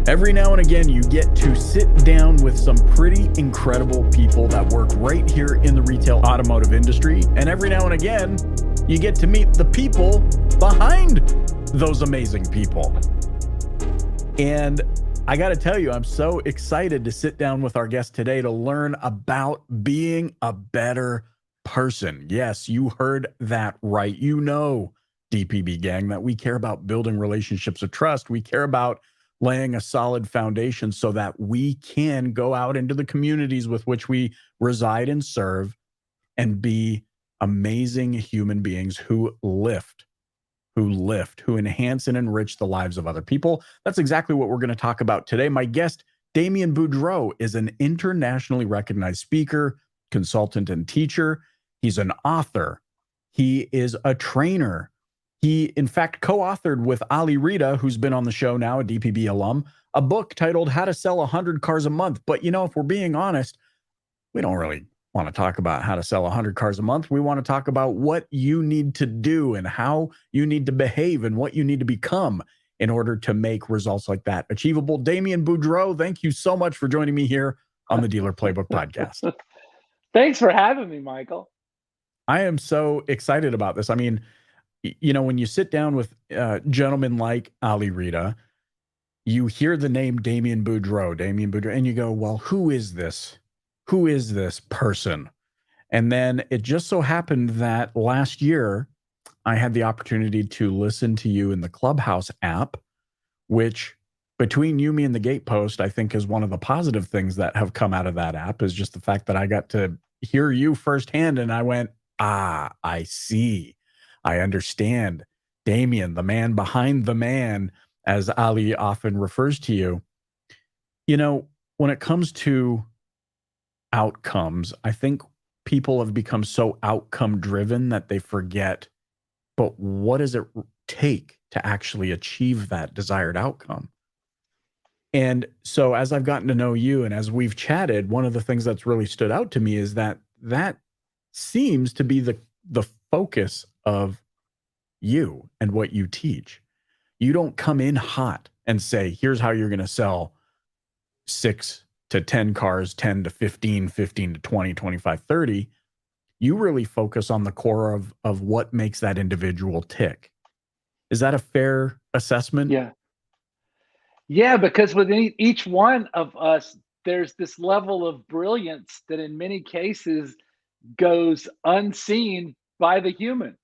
Every now and again, you get to sit down with some pretty incredible people that work right here in the retail automotive industry. And every now and again, you get to meet the people behind those amazing people. And I got to tell you, I'm so excited to sit down with our guest today to learn about being a better person. Yes, you heard that right. You know, DPB gang, that we care about building relationships of trust. We care about laying a solid foundation so that we can go out into the communities with which we reside and serve and be amazing human beings who who enhance and enrich the lives of other people. That's exactly what we're going to talk about today. My guest, Damian Boudreaux, is an internationally recognized speaker, consultant, and teacher. He's an author. He is a trainer. He, in fact, co-authored with Ali Reda, who's been on the show now, a DPB alum, a book titled How to Sell 100 Cars a Month. But, if we're being honest, we don't really want to talk about how to sell 100 cars a month. We want to talk about what you need to do and how you need to behave and what you need to become in order to make results like that achievable. Damian Boudreaux, thank you so much for joining me here on the Dealer Playbook podcast. Thanks for having me, Michael. I am so excited about this. I mean, when you sit down with gentlemen like Ali Reda, you hear the name Damian Boudreaux, and you go, well, who is this? Who is this person? And then it just so happened that last year, I had the opportunity to listen to you in the Clubhouse app, which between you, me, and the Gatepost, I think is one of the positive things that have come out of that app is just the fact that I got to hear you firsthand. And I went, I see. I understand. Damian, the man behind the man, as Ali often refers to you. When it comes to outcomes, I think people have become so outcome driven that they forget, but what does it take to actually achieve that desired outcome? And so as I've gotten to know you and as we've chatted, one of the things that's really stood out to me is that seems to be the focus of you and what you teach. You don't come in hot and say, here's how you're going to sell 6 to 10 cars, 10 to 15, 15 to 20, 25, 30. You really focus on the core of what makes that individual tick. Is that a fair assessment? Yeah, because within each one of us, there's this level of brilliance that in many cases goes unseen by the human.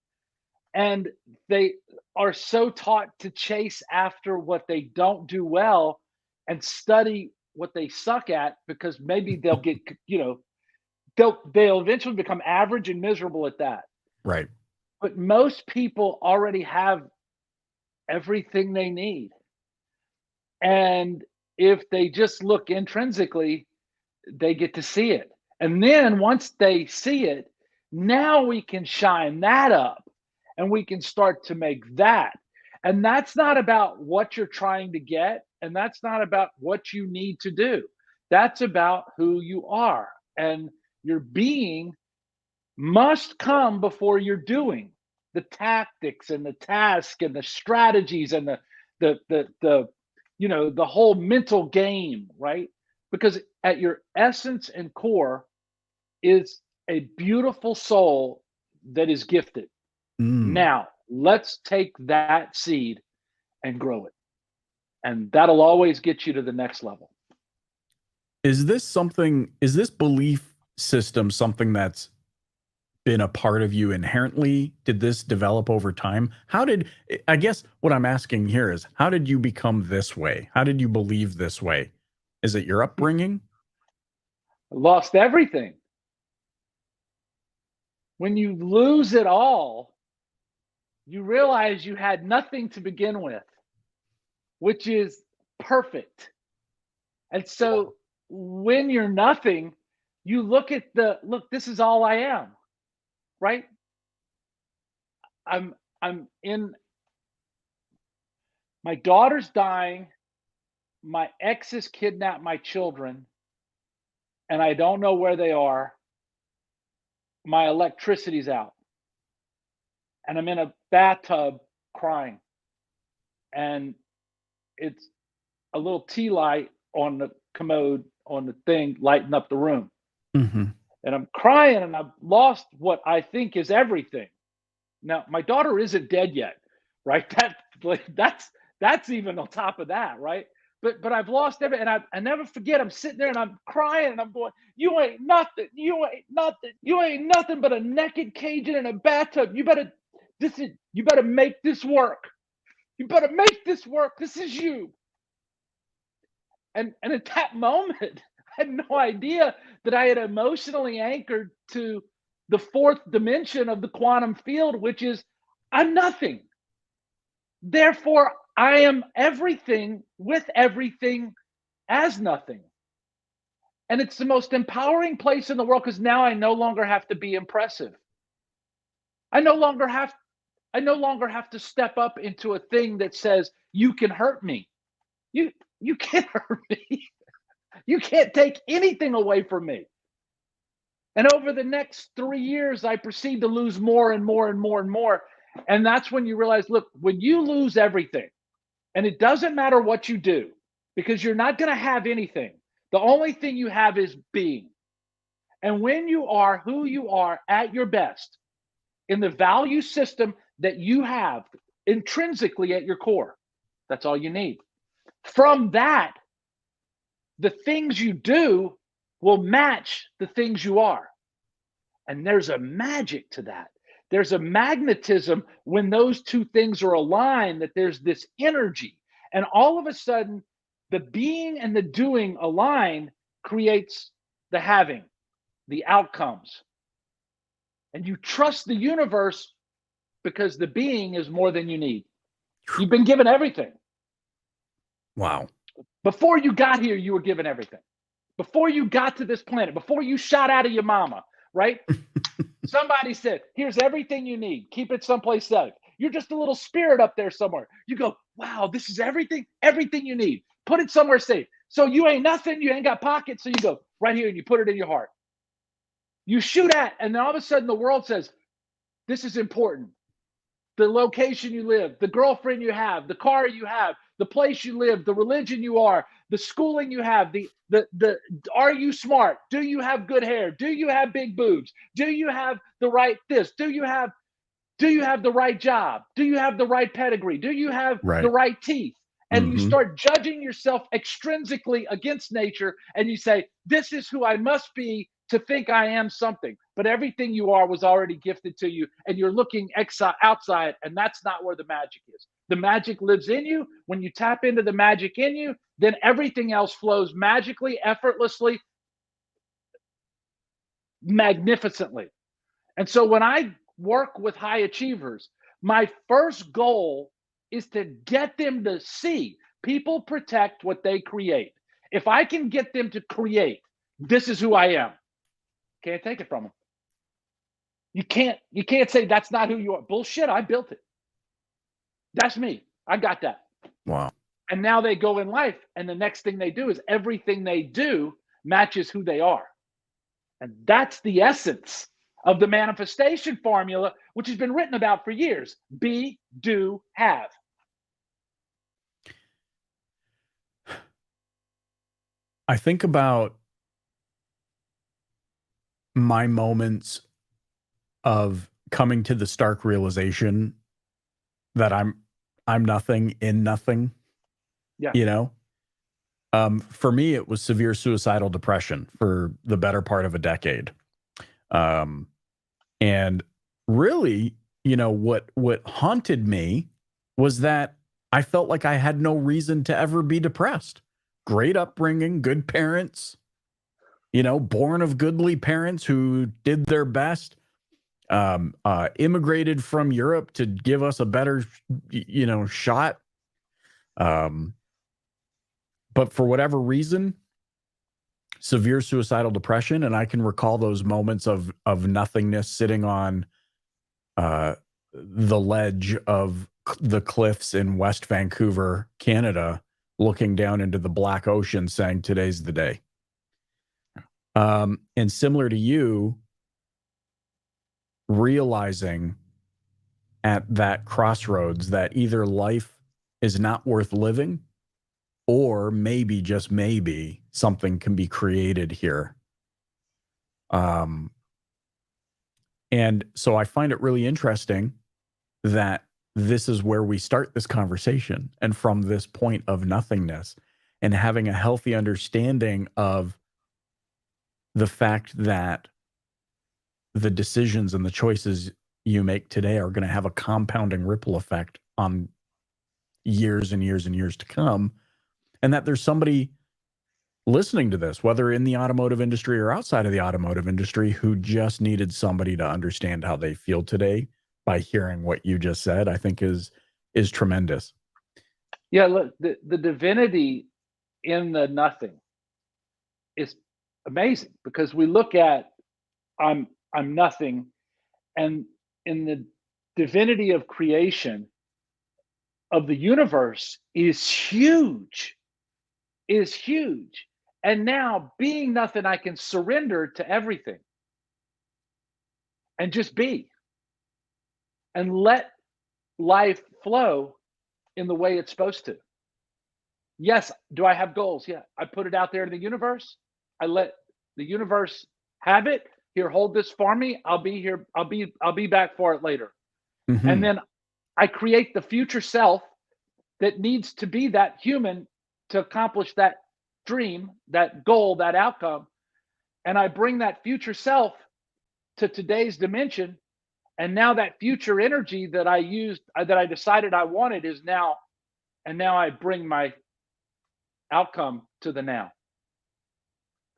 And they are so taught to chase after what they don't do well and study what they suck at because maybe they'll get, they'll eventually become average and miserable at that. Right. But most people already have everything they need. And if they just look intrinsically, they get to see it. And then once they see it, now we can shine that up and we can start to make that. And that's not about what you're trying to get. And that's not about what you need to do. That's about who you are. And your being must come before your doing. The tactics and the task and the strategies and the whole mental game, right? Because at your essence and core is a beautiful soul that is gifted. Now, let's take that seed and grow it. And that'll always get you to the next level. Is this belief system something that's been a part of you inherently? Did this develop over time? I guess what I'm asking here is, how did you become this way? How did you believe this way? Is it your upbringing? I lost everything. When you lose it all, you realize you had nothing to begin with, which is perfect. And so when you're nothing, you look, this is all I am, right? I'm in, my daughter's dying, my ex has kidnapped my children, and I don't know where they are. My electricity's out. And I'm in a bathtub crying. And it's a little tea light on the commode on the thing lighting up the room. Mhm. And I'm crying and I've lost what I think is everything. Now, my daughter isn't dead yet, right? That's even on top of that, right? But I've lost everything, and I never forget. I'm sitting there and I'm crying and I'm going, "You ain't nothing. You ain't nothing. You ain't nothing but a naked Cajun in a bathtub. You better make this work. You better make this work. This is you." And at that moment, I had no idea that I had emotionally anchored to the fourth dimension of the quantum field, which is I'm nothing. Therefore, I am everything with everything as nothing. And it's the most empowering place in the world because now I no longer have to be impressive. I no longer have I no longer have to step up into a thing that says you can hurt me. You can't hurt me. You can't take anything away from me. And over the next 3 years, I proceed to lose more and more and more and more. And that's when you realize, look, when you lose everything, and it doesn't matter what you do, because you're not going to have anything. The only thing you have is being. And when you are who you are at your best, in the value system that you have intrinsically at your core, that's all you need. From that, the things you do will match the things you are. And there's a magic to that. There's a magnetism when those two things are aligned, that there's this energy. And all of a sudden, the being and the doing align creates the having, the outcomes. And you trust the universe because the being is more than you need. You've been given everything. Wow. Before you got here, you were given everything. Before you got to this planet, before you shot out of your mama, right? Somebody said, here's everything you need. Keep it someplace safe. You're just a little spirit up there somewhere. You go, wow, this is everything you need. Put it somewhere safe. So you ain't nothing, you ain't got pockets. So you go right here and you put it in your heart. You shoot at, and then all of a sudden the world says, this is important. The location you live, the girlfriend you have, the car you have, the place you live, the religion you are, the schooling you have, the are you smart? Do you have good hair? Do you have big boobs? Do you have the right this? Do you have the right job? Do you have the right pedigree? Do you have the Right. right teeth? And you Mhm. start judging yourself extrinsically against nature, and you say, this is who I must be to think I am something. But everything you are was already gifted to you, and you're looking outside, and that's not where the magic is. The magic lives in you. When you tap into the magic in you, then everything else flows magically, effortlessly, magnificently. And so when I work with high achievers, my first goal is to get them to see people protect what they create. If I can get them to create, this is who I am. Can't take it from them. You can't say that's not who you are. Bullshit, I built it. That's me. I got that. Wow. And now they go in life and the next thing they do is everything they do matches who they are. And that's the essence of the manifestation formula, which has been written about for years. Be, do, have. I think about my moments of coming to the stark realization that I'm nothing in nothing, Yeah. you know? For me, it was severe suicidal depression for the better part of a decade. Um, and really, what haunted me was that I felt like I had no reason to ever be depressed. Great upbringing, good parents, born of goodly parents who did their best, immigrated from Europe to give us a better, shot. Um, but for whatever reason, severe suicidal depression, and I can recall those moments of nothingness, sitting on the ledge of the cliffs in West Vancouver, Canada, looking down into the black ocean, saying, "Today's the day." And similar to you, realizing at that crossroads that either life is not worth living or maybe, just maybe, something can be created here. Um, and so I find it really interesting that this is where we start this conversation. And from this point of nothingness and having a healthy understanding of the fact that the decisions and the choices you make today are going to have a compounding ripple effect on years and years and years to come. And that there's somebody listening to this, whether in the automotive industry or outside of the automotive industry, who just needed somebody to understand how they feel today by hearing what you just said, I think is tremendous. Yeah, look, the divinity in the nothing is amazing, because we look at I'm nothing, and in the divinity of creation of the universe is huge. And now, being nothing, I can surrender to everything and just be and let life flow in the way it's supposed to. Yes, do I have goals? Yeah, I put it out there in the universe. I let the universe have it. Here, hold this for me. I'll be here. I'll be back for it later. And Hmm. then I create the future self that needs to be that human to accomplish that dream, that goal, that outcome. And I bring that future self to today's dimension. And now that future energy that I used, that I decided I wanted, is now, and now I bring my outcome to the now.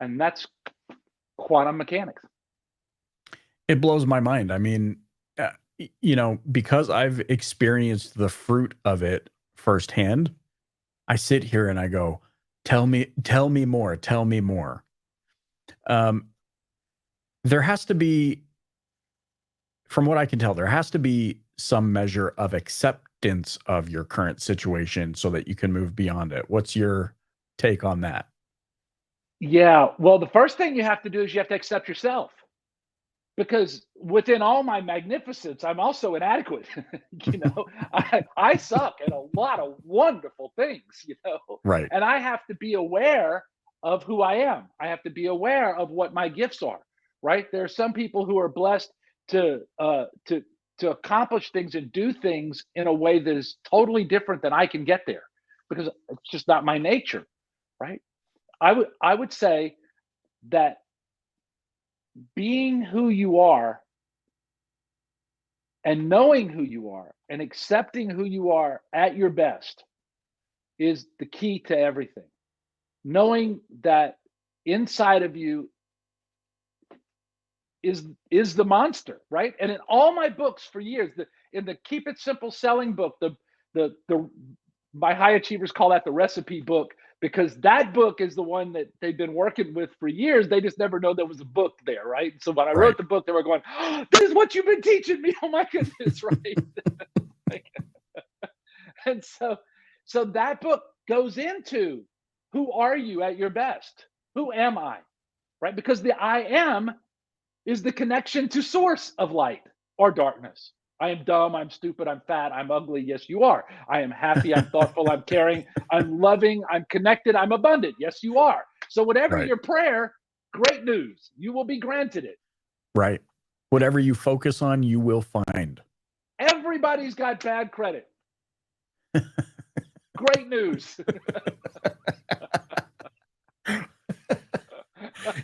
And that's quantum mechanics. It blows my mind. I mean, because I've experienced the fruit of it firsthand, I sit here and I go, tell me more, tell me more. Um, there has to be, from what I can tell, there has to be some measure of acceptance of your current situation so that you can move beyond it. What's your take on that? Yeah. Well, the first thing you have to do is you have to accept yourself, because within all my magnificence, I'm also inadequate. I suck at a lot of wonderful things, Right. and I have to be aware of who I am. I have to be aware of what my gifts are. Right? There are some people who are blessed to uh, to to accomplish things and do things in a way that is totally different than I can get there, because it's just not my nature. Right? I would say that being who you are and knowing who you are and accepting who you are at your best is the key to everything. Knowing that inside of you is the monster, right? And in all my books for years, in the Keep It Simple selling book, the my high achievers call that the recipe book, because that book is the one that they've been working with for years. They just never know there was a book there, right? So when I wrote Right. the book, they were going, oh, "This is what you've been teaching me." Oh my goodness, right? Like, and so that book goes into, who are you at your best? Who am I? Right? Because the I am is the connection to source of light or darkness. I am dumb, I'm stupid, I'm fat, I'm ugly. Yes, you are. I am happy, I'm thoughtful, I'm caring, I'm loving, I'm connected, I'm abundant. Yes, you are. So, whatever Right. your prayer, great news. You will be granted it. Right. Whatever you focus on, you will find. Everybody's got bad credit. Great news.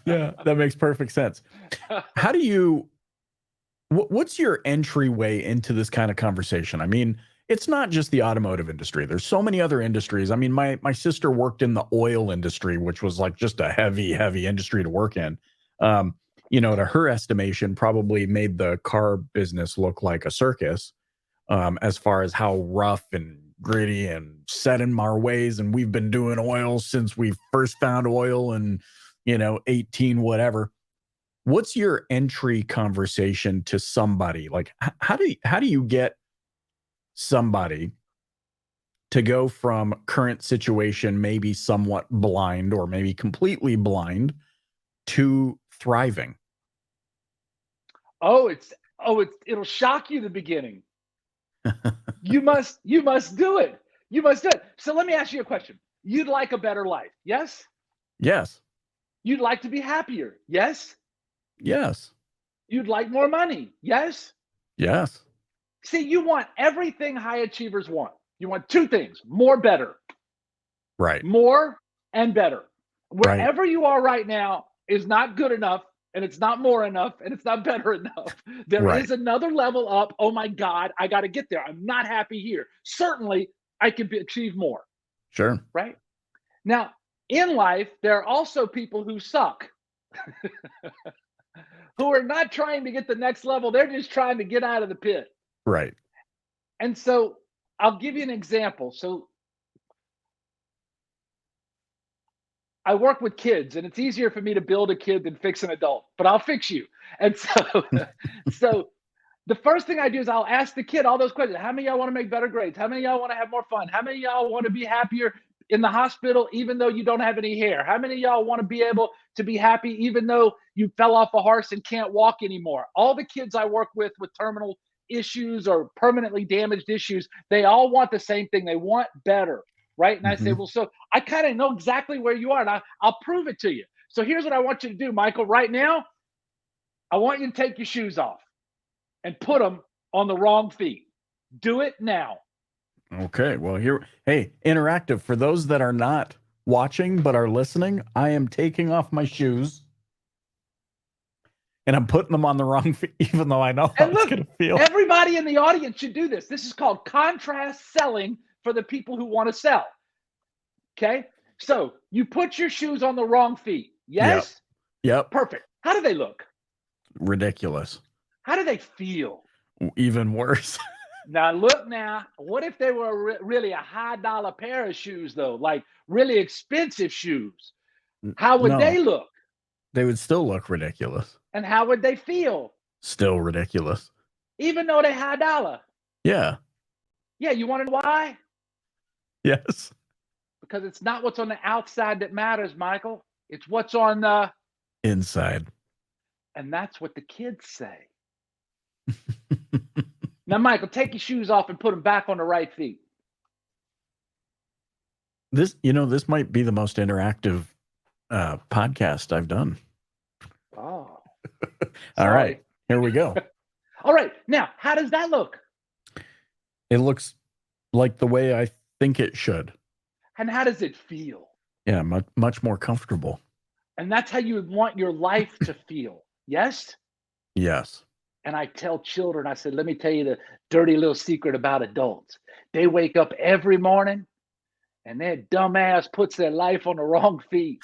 Yeah, that makes perfect sense. How do you what's your entryway into this kind of conversation? I mean, it's not just the automotive industry. There's so many other industries. I mean, my sister worked in the oil industry, which was like just a heavy, heavy industry to work in. Um, to her estimation, probably made the car business look like a circus, as far as how rough and gritty and set in our ways. And we've been doing oil since we first found oil and 18 whatever. What's your entry conversation to somebody? Like how do you get somebody to go from current situation, maybe somewhat blind or maybe completely blind, to thriving? oh, it'll shock you in the beginning. You must do it. You must do it. So let me ask you a question. You'd like a better life. Yes? Yes. You'd like to be happier. Yes? Yes. You'd like more money. Yes? Yes. See, you want everything high achievers want. You want two things: more, better. Right. More and better. Right. Wherever you are right now is not good enough, and it's not more enough, and it's not better enough. There Right. is another level up. Oh my God, I got to get there. I'm not happy here. Certainly, I can achieve more, Sure. right? Now, in life, there are also people who suck, who are not trying to get the next level. They're just trying to get out of the pit. Right. And so I'll give you an example. So I work with kids, and it's easier for me to build a kid than fix an adult, but I'll fix you. And so, so the first thing I do is I'll ask the kid all those questions. How many of y'all want to make better grades? How many of y'all want to have more fun? How many of y'all want to be happier in the hospital, even though you don't have any hair? How many of y'all want to be able to be happy, even though you fell off a horse and can't walk anymore? All the kids I work with terminal issues or permanently damaged issues, they all want the same thing. They want better, right? And I say, Mhm. well, so I kind of know exactly where you are, and I'll prove it to you. So here's what I want you to do, Michael. Right now, I want you to take your shoes off and put them on the wrong feet. Do it now. Okay. Well, hey, interactive. For those that are not watching but are listening, I am taking off my shoes and I'm putting them on the wrong feet, even though I know how And it's look, going to feel. everybody in the audience should do this. This is called contrast selling for the people who want to sell. Okay. So you put your shoes on the wrong feet. Yep. Yes? Yep. Perfect. How do they look? Ridiculous. How do they feel? Even worse. Now look now, what if they were really a high dollar pair of shoes though, like really expensive shoes? How would No, they look? they would still look ridiculous. And how would they feel? Still ridiculous. Even though they high dollar. Yeah. Yeah, you want to know why? Yes. Because it's not what's on the outside that matters, Michael. It's what's on the, Inside. and that's what the kids say. Now, Michael, take your shoes off and put them back on the right feet. This might be the most interactive podcast I've done. Oh, All right, sorry. here we go. All right. Now, how does that look? It looks like the way I think it should. And how does it feel? Yeah, much more comfortable. And that's how you would want your life to feel. Yes? Yes. And I tell children, I said, let me tell you the dirty little secret about adults. They wake up every morning and their dumb ass puts their life on the wrong feet.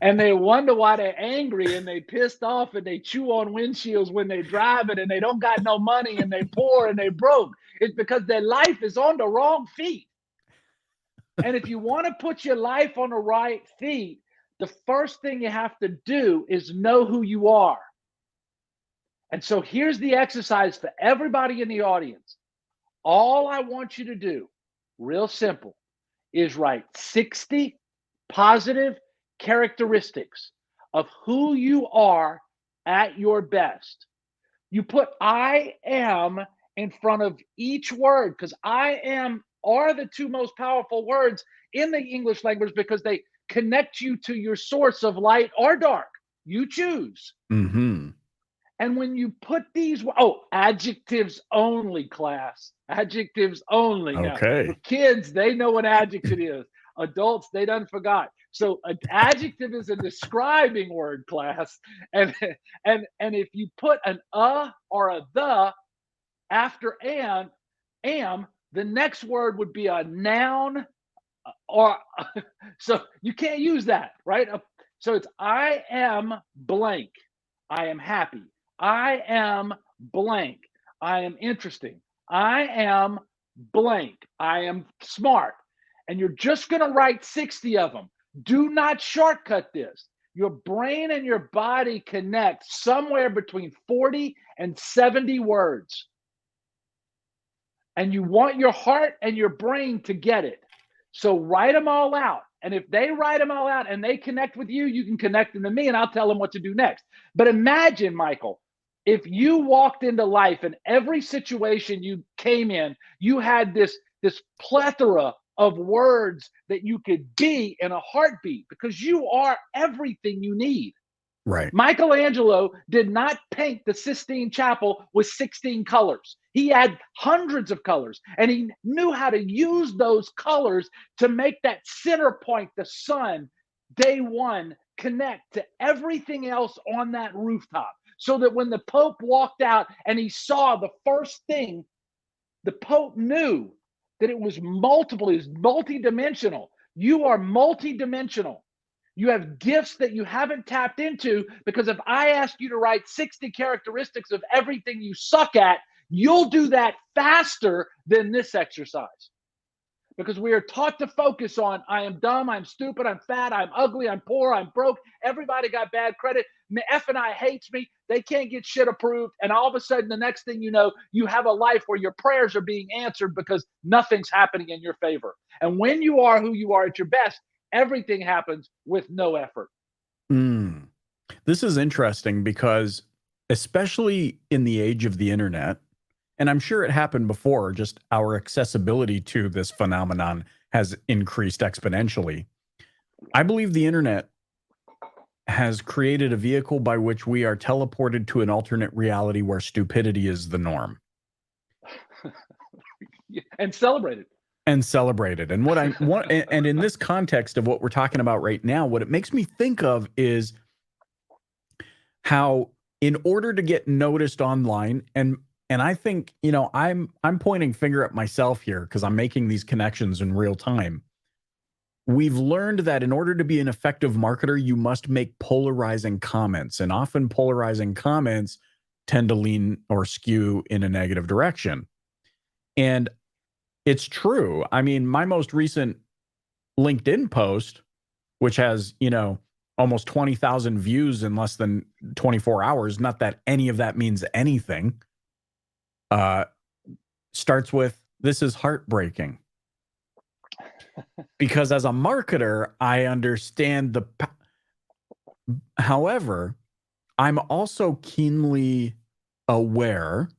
And they wonder why they're angry and they pissed off and they chew on windshields when they drive it and they don't got no money and they poor and they broke. It's because their life is on the wrong feet. And if you want to put your life on the right feet, the first thing you have to do is know who you are. And so here's the exercise for everybody in the audience. All I want you to do, real simple, is write 60 positive characteristics of who you are at your best. You put I am in front of each word because I am are the two most powerful words in the English language because they connect you to your source of light or dark. You choose. Mm-hmm. And when you put these, adjectives only, class. Adjectives only. Okay. Now, for kids, they know what adjective is. Adults, they done forgot. So an adjective is a describing word, class. And if you put an or a the after am, the next word would be a noun or so you can't use that, right? So it's I am blank. I am happy. I am blank. I am interesting. I am blank. I am smart. And you're just going to write 60 of them. Do not shortcut this. Your brain and your body connect somewhere between 40 and 70 words. And you want your heart and your brain to get it. So write them all out. And if they write them all out and they connect with you, you can connect them to me and I'll tell them what to do next. But imagine, Michael, if you walked into life and every situation you came in, you had this this plethora of words that you could be in a heartbeat, because you are everything you need. Right. Michelangelo did not paint the Sistine Chapel with 16 colors. He had hundreds of colors, and he knew how to use those colors to make that center point, the sun, day one, connect to everything else on that rooftop. So that when the Pope walked out and he saw the first thing, the Pope knew that it was multiple, it was multidimensional. You are multidimensional. You have gifts that you haven't tapped into, because if I ask you to write 60 characteristics of everything you suck at, you'll do that faster than this exercise. Because we are taught to focus on, I am dumb, I'm stupid, I'm fat, I'm ugly, I'm poor, I'm broke, everybody got bad credit, F and I hates me, they can't get shit approved, and all of a sudden the next thing you know, you have a life where your prayers are being answered because nothing's happening in your favor. And when you are who you are at your best, everything happens with no effort. Mm. This is interesting because, especially in the age of the internet, and I'm sure it happened before, just our accessibility to this phenomenon has increased exponentially. I believe the internet has created a vehicle by which we are teleported to an alternate reality where stupidity is the norm And celebrated. and celebrated. And what I want, and in this context of what we're talking about right now, what it makes me think of is how, in order to get noticed online, and I think, I'm pointing finger at myself here because I'm making these connections in real time. We've learned that in order to be an effective marketer, you must make polarizing comments, and often polarizing comments tend to lean or skew in a negative direction. And it's true. I mean, my most recent LinkedIn post, which has, almost 20,000 views in less than 24 hours, not that any of that means anything, starts with, "This is heartbreaking." Because as a marketer, I understand however, I'm also keenly aware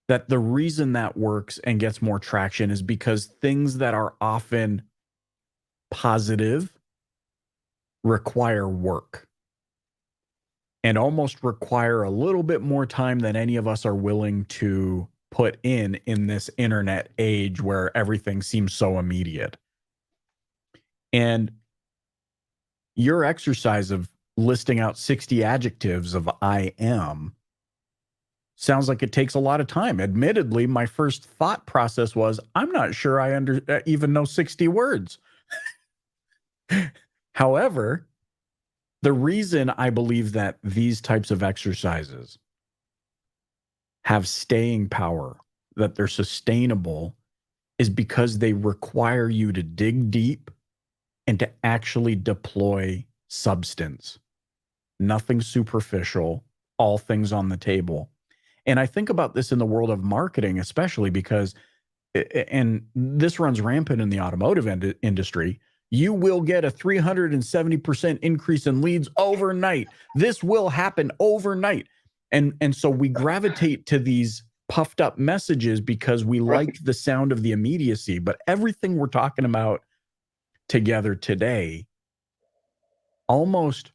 that the reason that works and gets more traction is because things that are often positive require work and almost require a little bit more time than any of us are willing to put in this internet age where everything seems so immediate. And your exercise of listing out 60 adjectives of I am sounds like it takes a lot of time. Admittedly, my first thought process was, I'm not sure I even know 60 words. However, the reason I believe that these types of exercises have staying power, that they're sustainable, is because they require you to dig deep and to actually deploy substance. Nothing superficial, all things on the table. And I think about this in the world of marketing, especially because, and this runs rampant in the automotive industry, you will get a 370% increase in leads overnight. This will happen overnight. And so we gravitate to these puffed up messages because we like the sound of the immediacy. But everything we're talking about together today almost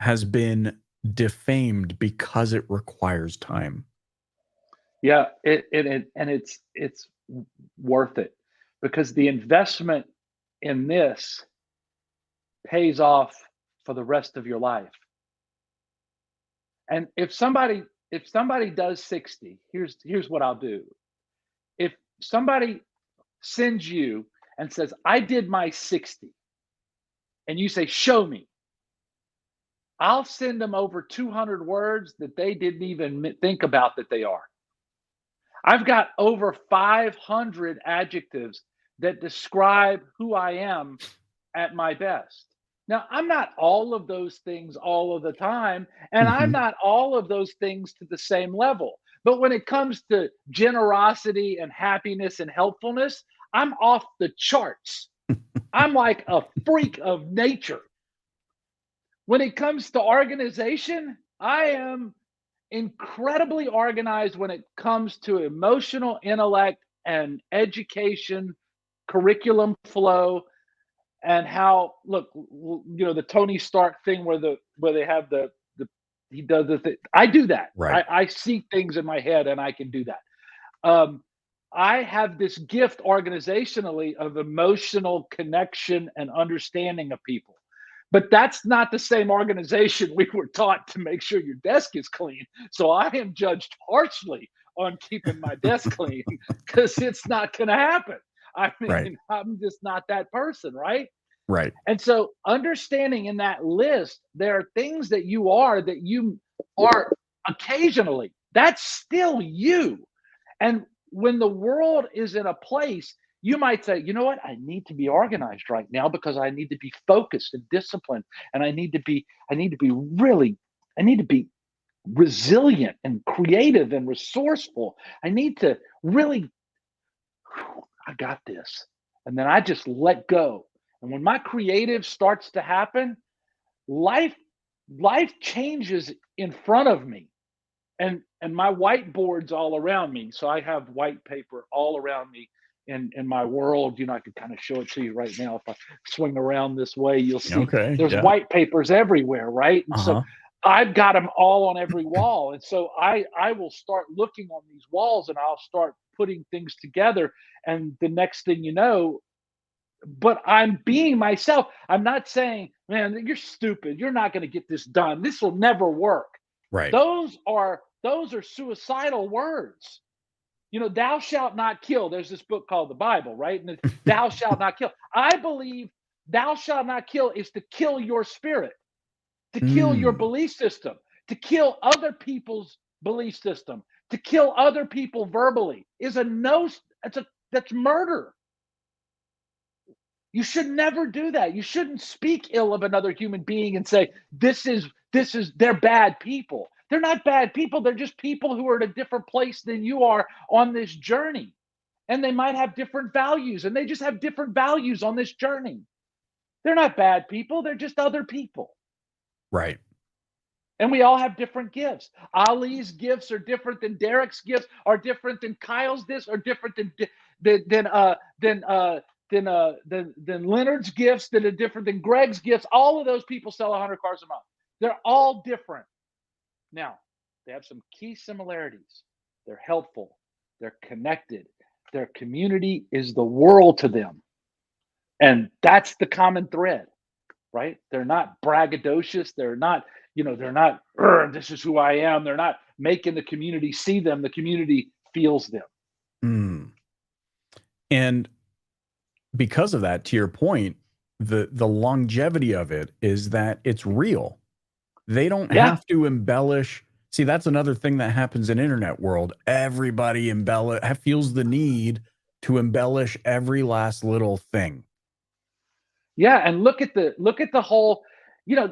has been defamed because it requires time. Yeah, it's worth it, because the investment in this pays off for the rest of your life. And if somebody does 60, here's what I'll do. If somebody sends you and says, "I did my 60," and you say, "Show me," I'll send them over 200 words that they didn't even think about that they are. I've got over 500 adjectives that describe who I am at my best. Now, I'm not all of those things all of the time, and I'm Mhm. not all of those things to the same level. But when it comes to generosity and happiness and helpfulness, I'm off the charts. I'm like a freak of nature. When it comes to organization, I am incredibly organized when it comes to emotional intellect and education, curriculum flow, and how look, the Tony Stark thing where they have the he does the thing. I do that. Right. I see things in my head and I can do that. Um, I have this gift organizationally of emotional connection and understanding of people. But that's not the same organization we were taught to make sure your desk is clean. So I am judged harshly on keeping my desk clean because it's not going to happen. I Right. mean, I'm just not that person, right? Right. And so understanding in that list, there are things that you are occasionally. That's still you. And when the world is in a place, you might say, you know what? I need to be organized right now because I need to be focused and disciplined. And I need to be really, I need to be resilient and creative and resourceful. I need to really, I got this. And then I just let go. And when my creative starts to happen, life life changes in front of me, and my whiteboard's all around me. So I have white paper all around me in my world. I could kind of show it to you right now. If I swing around this way, you'll see Okay. there's Yeah. white papers everywhere, right? And so Uh-huh. I've got them all on every wall. And so I will start looking on these walls and I'll start putting things together. And the next thing you know, but I'm being myself. I'm not saying, man, you're stupid. You're not going to get this done. This will never work. Right. Those are suicidal words. Thou shalt not kill. There's this book called the Bible, right? And it's, thou shalt not kill. I believe thou shalt not kill is to kill your spirit, to kill your Mm. belief system, to kill other people's belief system, to kill other people verbally is a no. That's murder. You should never do that. You shouldn't speak ill of another human being and say, they're bad people. They're not bad people. They're just people who are at a different place than you are on this journey. And they might have different values, and they just have different values on this journey. They're not bad people. They're just other people. Right. And we all have different gifts. Ali's gifts are different than Derek's gifts, are different than Kyle's gifts, are different than Leonard's gifts, that are different than Greg's gifts. All of those people sell 100 cars a month. They're all different. Now, they have some key similarities. They're helpful. They're connected. Their community is the world to them. And that's the common thread, right? They're not braggadocious. They're not, this is who I am. They're not making the community see them. The community feels them. Mm. And because of that, to your point, the longevity of it is that it's real. They don't Yeah. have to embellish. See, that's another thing that happens in internet world. Everybody feels the need to embellish every last little thing. Yeah. And look at the whole,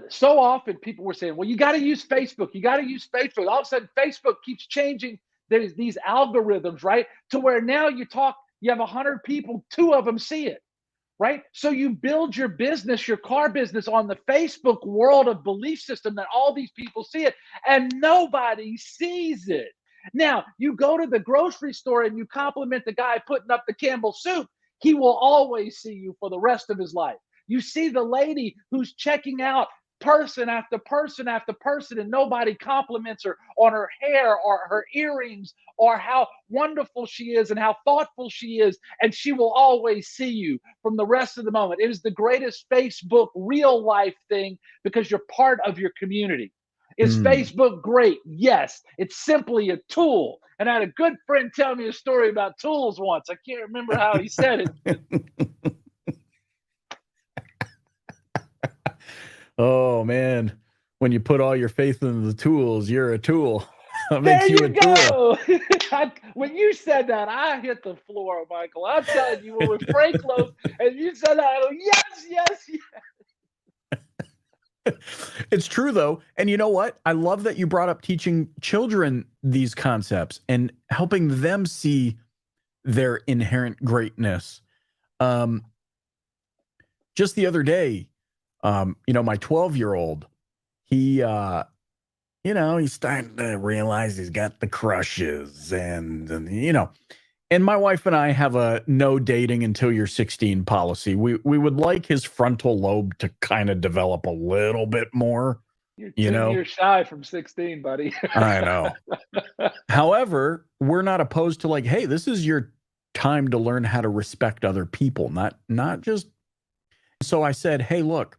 so often people were saying, well, you got to use Facebook. You got to use Facebook. All of a sudden, Facebook keeps changing. There's these algorithms, right? To where now you have 100 people, two of them see it. Right? So you build your business, your car business on the Facebook world of belief system that all these people see it and nobody sees it. Now, you go to the grocery store and you compliment the guy putting up the Campbell soup, he will always see you for the rest of his life. You see the lady who's checking out person after person after person, and nobody compliments her on her hair or her earrings or how wonderful she is and how thoughtful she is. And she will always see you from the rest of the moment. It is the greatest Facebook real life thing because you're part of your community. Is Mm. Facebook great? Yes. It's simply a tool. And I had a good friend tell me a story about tools once. I can't remember how he said it. Oh man, when you put all your faith in the tools, you're a tool. That There makes you a you tool. go. When you said that, I hit the floor, Michael. I'm telling you, when Frank closed and you said that, I go, yes, yes, yes. It's true though. And you know what? I love that you brought up teaching children these concepts and helping them see their inherent greatness. Um, just the other day, my 12-year-old, he, he's starting to realize he's got the crushes and And my wife and I have a no dating until you're 16 policy. We would like his frontal lobe to kind of develop a little bit more, You're you 10 know? years shy from 16, buddy. I know. However, we're not opposed to like, hey, this is your time to learn how to respect other people, not just. So I said, hey, look,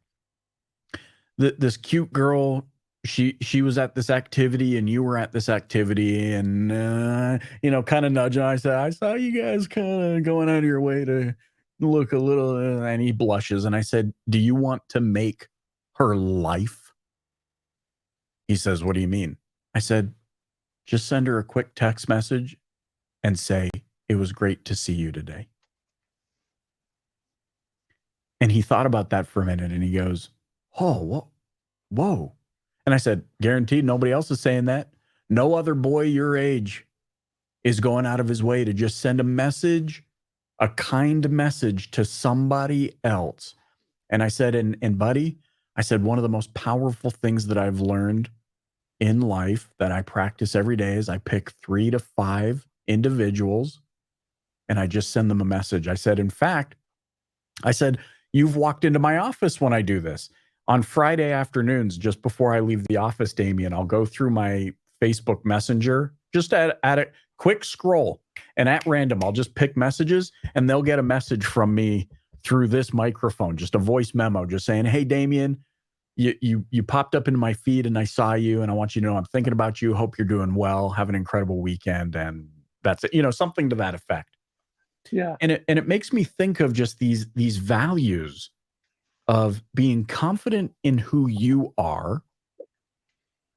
this cute girl, she was at this activity and you were at this activity, and kind of nudging. I said, I saw you guys kind of going out of your way to look a little, and he blushes. And I said, do you want to make her life? He says, what do you mean? I said, just send her a quick text message and say, it was great to see you today. And he thought about that for a minute and he goes, oh, whoa. And I said, guaranteed nobody else is saying that. No other boy your age is going out of his way to just send a message, a kind message to somebody else. And I said, and buddy, I said, one of the most powerful things that I've learned in life that I practice every day is I pick 3 to 5 individuals and I just send them a message. I said, in fact, you've walked into my office when I do this. On Friday afternoons, just before I leave the office, Damian, I'll go through my Facebook Messenger, just at a quick scroll. And at random, I'll just pick messages and they'll get a message from me through this microphone, just a voice memo, just saying, hey, Damian, you popped up into my feed and I saw you and I want you to know I'm thinking about you. Hope you're doing well. Have an incredible weekend. And that's it, something to that effect. Yeah. And it makes me think of just these values of being confident in who you are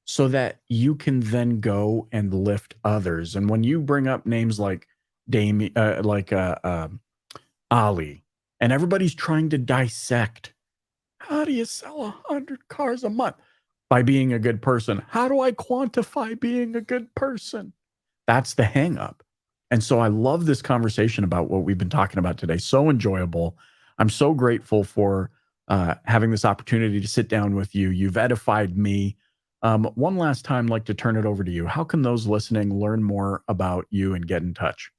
so that you can then go and lift others. And when you bring up names like Ali, and everybody's trying to dissect, how do you sell 100 cars a month? By being a good person. How do I quantify being a good person? That's the hang up. And so I love this conversation about what we've been talking about today. So enjoyable. I'm so grateful for having this opportunity to sit down with you. You've edified me. One last time, I'd like to turn it over to you. How can those listening learn more about you and get in touch?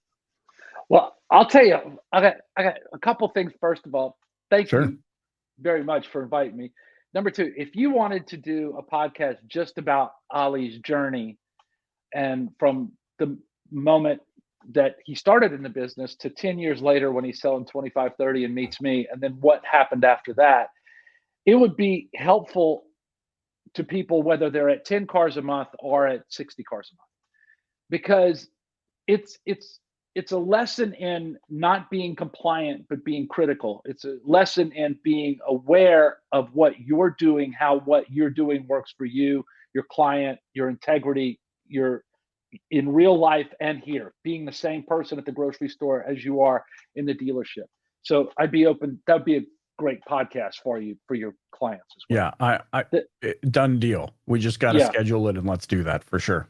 Well, I'll tell you, I got a couple things. First of all, thank Sure. you very much for inviting me. Number two, if you wanted to do a podcast just about Ali's journey and from the moment that he started in the business to 10 years later when he's selling 25, 30 and meets me, and then what happened after that, it would be helpful to people whether they're at 10 cars a month or at 60 cars a month, because it's a lesson in not being compliant but being critical. It's a lesson in being aware of what you're doing, how what you're doing works for you, your client, your integrity, your in real life and here, being the same person at the grocery store as you are in the dealership. So I'd be open. That'd be a great podcast for you, for your clients as well. Yeah, The, done deal. We just got to yeah. schedule it and let's do that for sure.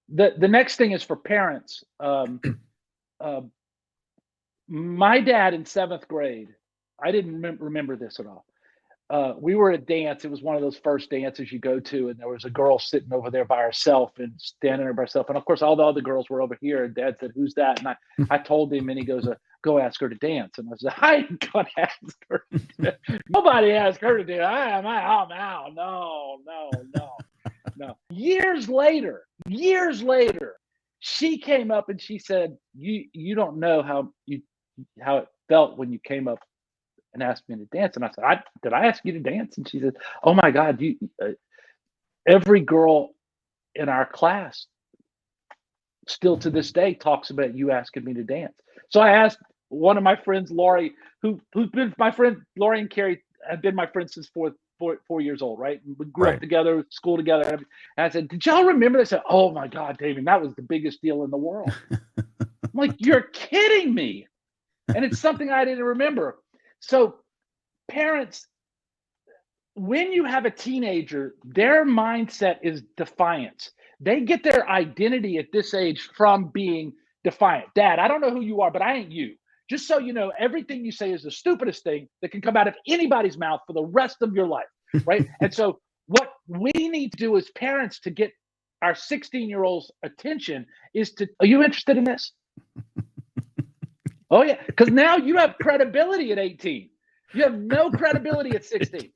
The next thing is for parents. Uh, my dad in 7th grade, I didn't remember this at all. We were at a dance. It was one of those first dances you go to, and there was a girl sitting over there by herself and standing there by herself. And of course, all the other girls were over here. And Dad said, "Who's that?" And I told him, and he goes, "Go ask her to dance." And I said, "I ain't gonna ask her. Nobody asked her to do. No." Years later, she came up and she said, "You don't know how it felt when you came up and asked me to dance." And I said, "Did I ask you to dance?" And she said, "Oh my God, every girl in our class still to this day talks about you asking me to dance." So I asked one of my friends, Lori, who's been my friend. Lori and Carrie have been my friends since 4 years old, right? And we grew up together, school together. And I said, "Did y'all remember this?" I said, "Oh my God, David, that was the biggest deal in the world." I'm like, "You're kidding me." And it's something I didn't remember. So parents, when you have a teenager, their mindset is defiance. They get their identity at this age from being defiant. "Dad, I don't know who you are, but I ain't you. Just so you know, everything you say is the stupidest thing that can come out of anybody's mouth for the rest of your life." Right? And so what we need to do as parents to get our 16-year-old's attention is to, "Are you interested in this? Oh yeah, because now you have credibility at 18. You have no credibility at 16.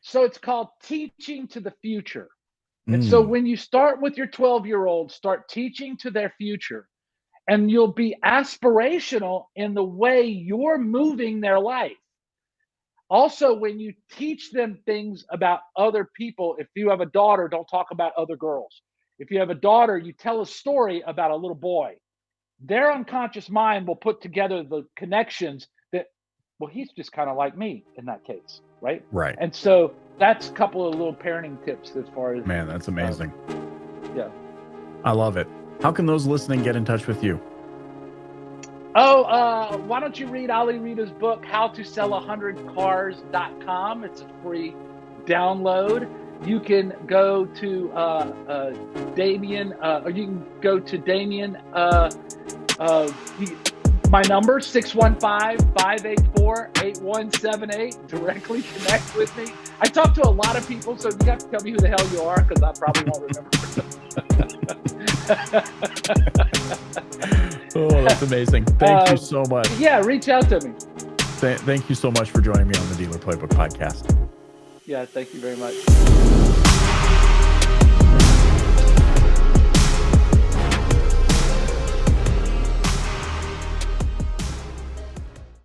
So it's called teaching to the future. And so Mm, when you start with your 12-year-old, start teaching to their future, and you'll be aspirational in the way you're moving their life. Also, when you teach them things about other people, if you have a daughter, don't talk about other girls. If you have a daughter, you tell a story about a little boy. Their unconscious mind will put together the connections that, well, he's just kind of like me in that case, right? right. And so that's a couple of little parenting tips as far as, Man, that's amazing. yeah. I love it. How can those listening get in touch with you? Oh, why don't you read Ali Reda's book, howtosell100cars.com. It's a free download. You can go to Damian, or you can go to Damian, my number, 615-584-8178. Directly connect with me. I talk to a lot of people, so you have to tell me who the hell you are, because I probably won't remember. Oh, that's amazing. Thank you so much. Yeah, reach out to me. Thank you so much for joining me on the Dealer Playbook podcast. Yeah, thank you very much.